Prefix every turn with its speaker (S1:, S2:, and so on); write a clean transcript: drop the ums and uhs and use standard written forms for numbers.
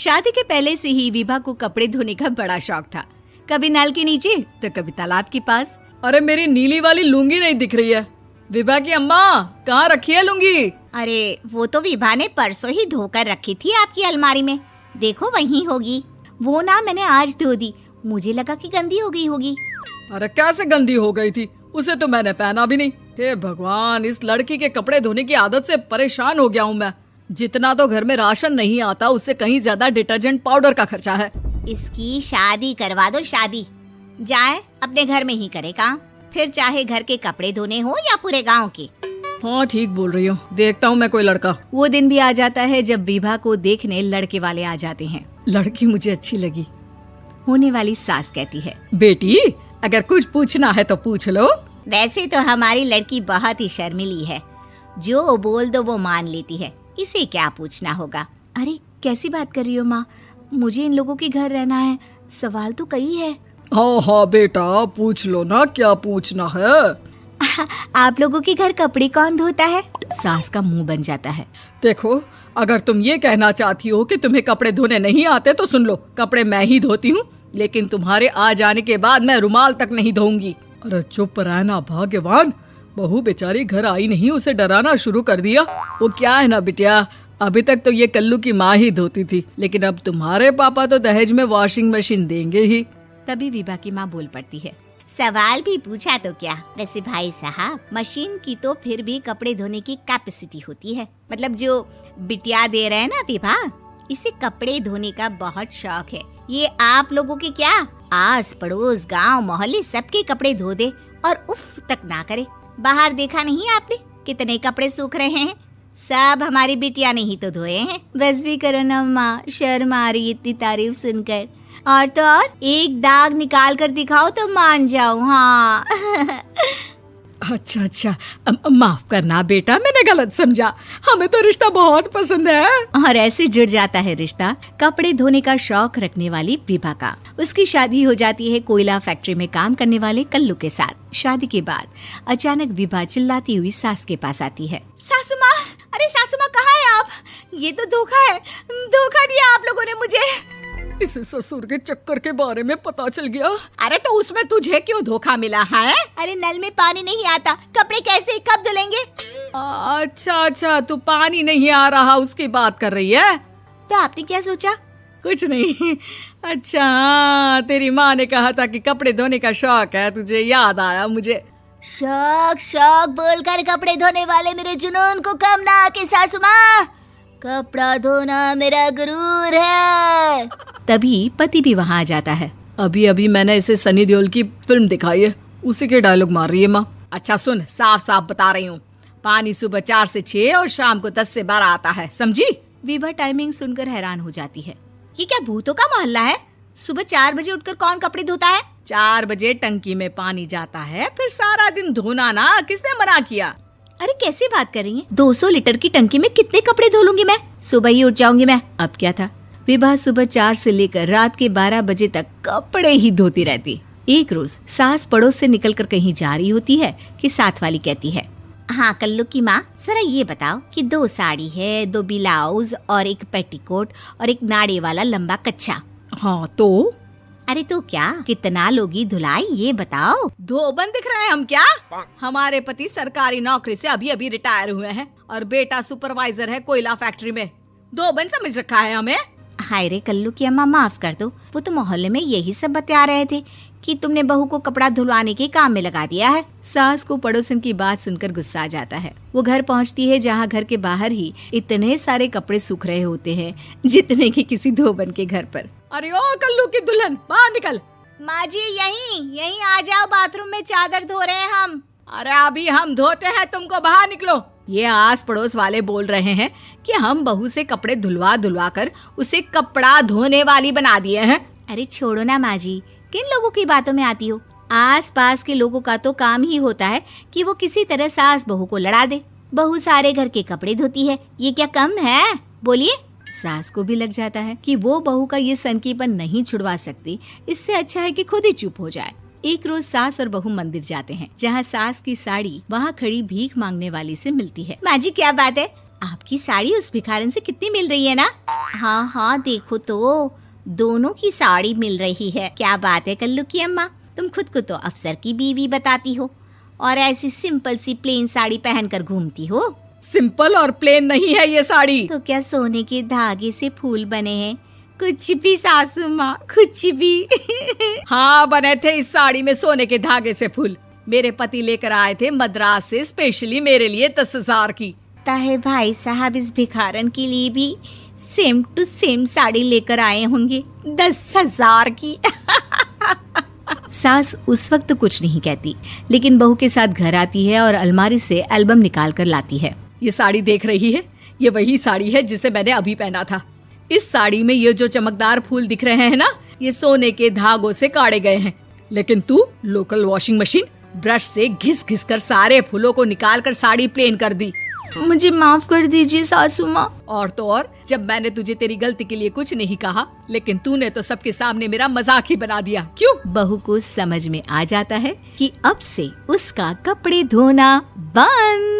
S1: शादी के पहले से ही विभा को कपड़े धोने का बड़ा शौक था। कभी नल के नीचे तो कभी तालाब के पास।
S2: अरे मेरी नीली वाली लुंगी नहीं दिख रही है। विभा की अम्मा, कहाँ रखी है लुंगी?
S3: अरे वो तो विभा ने परसों ही धोकर रखी थी आपकी अलमारी में, देखो वहीं होगी। वो ना मैंने आज धो दी, मुझे लगा कि गंदी हो गई होगी।
S2: अरे कैसे गंदी हो गई थी? उसे तो मैंने पहना भी नहीं। हे भगवान, इस लड़की के कपड़े धोने की आदत से परेशान हो गया हूँ मैं। जितना तो घर में राशन नहीं आता, उससे कहीं ज्यादा डिटर्जेंट पाउडर का खर्चा है।
S3: इसकी शादी करवा दो, शादी। जाए अपने घर में ही करे काम, फिर चाहे घर के कपड़े धोने हो या पूरे गांव के।
S2: हाँ ठीक बोल रही हो, देखता हूँ मैं कोई लड़का।
S1: वो दिन भी आ जाता है जब विभा को देखने लड़के वाले आ जाते हैं।
S2: लड़की मुझे अच्छी लगी।
S1: होने वाली सास कहती है,
S2: बेटी अगर कुछ पूछना है तो पूछ लो।
S3: वैसे तो हमारी लड़की बहुत ही शर्मीली है, जो बोल दो वो मान लेती है, इसे क्या पूछना होगा।
S1: अरे कैसी बात कर रही हो माँ, मुझे इन लोगों के घर रहना है, सवाल तो कई है।
S2: हाँ हाँ बेटा, पूछ लो ना, क्या पूछना है।
S1: आप लोगों के घर कपड़े कौन धोता है? सास का मुंह बन जाता है।
S2: देखो, अगर तुम ये कहना चाहती हो कि तुम्हें कपड़े धोने नहीं आते तो सुन लो, कपड़े मैं ही धोती हूँ, लेकिन तुम्हारे आ जाने के बाद मैं रुमाल तक नहीं धोऊंगी। अरे चुप रहना भाग्यवान, बहू बेचारी घर आई नहीं, उसे डराना शुरू कर दिया। वो क्या है ना बिटिया, अभी तक तो ये कल्लू की माँ ही धोती थी, लेकिन अब तुम्हारे पापा तो दहेज में वॉशिंग मशीन देंगे ही।
S1: तभी विभा की माँ बोल पड़ती है,
S3: सवाल भी पूछा तो क्या। वैसे भाई साहब, मशीन की तो फिर भी कपड़े धोने की कैपेसिटी होती है। मतलब जो बिटिया दे रहे हैं ना विभा, इसे कपड़े धोने का बहुत शौक है। ये आप लोगों के क्या, आस पड़ोस गांव मोहल्ले सबके कपड़े धो दे और उफ तक ना करे। बाहर देखा नहीं आपने कितने कपड़े सूख रहे हैं? सब हमारी बिटिया ने ही तो धोए हैं।
S1: बस भी करो ना माँ, शर्म आ रही इतनी तारीफ सुनकर। और तो और एक दाग निकाल कर दिखाओ तो मान जाओ। हाँ
S2: अच्छा, माफ करना बेटा, मैंने गलत समझा। हमें तो रिश्ता बहुत पसंद है।
S1: और ऐसे जुड़ जाता है रिश्ता कपड़े धोने का शौक रखने वाली विभा का। उसकी शादी हो जाती है कोयला फैक्ट्री में काम करने वाले कल्लू के साथ। शादी के बाद अचानक विभा चिल्लाती हुई सास के पास आती है।
S3: सासू माँ, अरे सासू माँ कहाँ है आप? ये तो धोखा है, धोखा दिया आप लोगों ने मुझे।
S2: इसे ससुर के चक्कर के बारे में पता चल गया।
S3: अरे तो उसमें तुझे क्यों धोखा मिला है? अरे नल में पानी नहीं आता, कपड़े कैसे कब धुलेंगे?
S2: अच्छा, तू पानी नहीं आ रहा उसकी बात कर रही है।
S3: तो आपने क्या सोचा?
S2: कुछ नहीं। अच्छा, तेरी माँ ने कहा था कि कपड़े धोने का शौक है तुझे, याद आया मुझे।
S3: शौक बोलकर कपड़े धोने वाले मेरे जुनून को कम ना आके सासू माँ, कपड़ा धोना मेरा गुरूर है।
S1: तभी पति भी वहाँ आ जाता है।
S2: अभी मैंने इसे सनी देओल की फिल्म दिखाई है, उसी के डायलॉग मार रही है माँ। अच्छा सुन, साफ बता रही हूँ, पानी सुबह 4 से 6 और शाम को 10 से 12 आता है, समझी?
S1: विभा टाइमिंग सुनकर हैरान हो जाती है।
S3: ये क्या भूतों का मोहल्ला है? सुबह 4 बजे उठकर कौन कपड़े धोता है?
S2: 4 बजे टंकी में पानी जाता है, फिर सारा दिन धोना ना, किसने मना किया?
S1: अरे कैसी बात कर रही हैं? 200 लीटर की टंकी में कितने कपड़े धो लूंगी मैं? सुबह ही उठ जाऊंगी मैं। अब क्या था, विभा सुबह 4 से लेकर रात के 12 बजे तक कपड़े ही धोती रहती। एक रोज सास पड़ोस से निकलकर कहीं जा रही होती है कि साथ वाली कहती है,
S3: हाँ कल्लू की माँ, जरा ये बताओ कि 2 साड़ी है, 2 ब्लाउज और एक पेटीकोट और एक नाड़े वाला लंबा कच्छा।
S2: हाँ तो?
S3: अरे तो क्या, कितना लोगी धुलाई ये बताओ।
S2: धोबन दिख रहे हैं हम क्या? हमारे पति सरकारी नौकरी से अभी रिटायर हुए हैं और बेटा सुपरवाइजर है कोयला फैक्ट्री में। धोबन समझ रखा है हमें?
S3: हाय रे कल्लू की अम्मा, माफ कर दो, वो तो मोहल्ले में यही सब बता रहे थे कि तुमने बहू को कपड़ा धुलवाने के काम में लगा दिया है।
S1: सास को पड़ोसन की बात सुनकर गुस्सा आ जाता है। वो घर पहुंचती है जहां घर के बाहर ही इतने सारे कपड़े सूख रहे होते हैं जितने कि किसी धोबन के घर पर।
S2: अरे ओ कल्लू की दुल्हन, बाहर निकल।
S3: माँ जी यहीं आ जाओ, बाथरूम में चादर धो रहे हैं हम।
S2: अरे अभी हम धोते हैं, तुमको बाहर निकलो। ये आस पड़ोस वाले बोल रहे हैं कि हम बहू से कपड़े धुलवा कर उसे कपड़ा धोने वाली बना दिए हैं।
S3: अरे छोड़ो ना माँ जी, किन लोगों की बातों में आती हो? आस पास के लोगों का तो काम ही होता है कि वो किसी तरह सास बहू को लड़ा दे। बहू सारे घर के कपड़े धोती है, ये क्या कम है? बोलिए।
S1: सास को भी लग जाता है कि वो बहू का ये सनकीपन नहीं छुड़वा सकती, इससे अच्छा है कि खुद ही चुप हो जाए। एक रोज सास और बहू मंदिर जाते हैं, जहाँ सास की साड़ी वहाँ खड़ी भीख मांगने वाली से मिलती है।
S3: माँ जी क्या बात है, आपकी साड़ी उस भिखारन से कितनी मिल रही है ना? हाँ हाँ देखो तो, दोनों की साड़ी मिल रही है। क्या बात है कल्लू की अम्मा, तुम खुद को तो अफसर की बीवी बताती हो और ऐसी सिंपल सी प्लेन साड़ी पहनकर घूमती हो।
S2: सिंपल और प्लेन नहीं है ये साड़ी।
S3: तो क्या सोने के धागे से फूल बने हैं? कुछ भी सासू माँ, कुछ भी।
S2: हाँ बने थे इस साड़ी में सोने के धागे से फूल। मेरे पति लेकर आए थे मद्रास से स्पेशली मेरे लिए 10,000 की।
S3: ताहे भाई साहब इस भिखारन के लिए भी सेम टू सेम साड़ी लेकर आए होंगे 10,000 की।
S1: सास उस वक्त तो कुछ नहीं कहती, लेकिन बहू के साथ घर आती है और अलमारी से एल्बम निकाल कर लाती है।
S2: ये साड़ी देख रही है, ये वही साड़ी है जिसे मैंने अभी पहना था। इस साड़ी में ये जो चमकदार फूल दिख रहे हैं ना, ये सोने के धागों से काढ़े गए हैं। लेकिन तू लोकल वॉशिंग मशीन ब्रश से घिस घिस कर सारे फूलों को निकाल कर साड़ी प्लेन कर दी।
S1: मुझे माफ कर दीजिए सासू माँ।
S2: और तो और, जब मैंने तुझे तेरी गलती के लिए कुछ नहीं कहा, लेकिन तूने तो सबके सामने मेरा मजाक ही बना दिया। क्यों?
S1: बहू को समझ में आ जाता है कि अब से उसका कपड़े धोना बंद।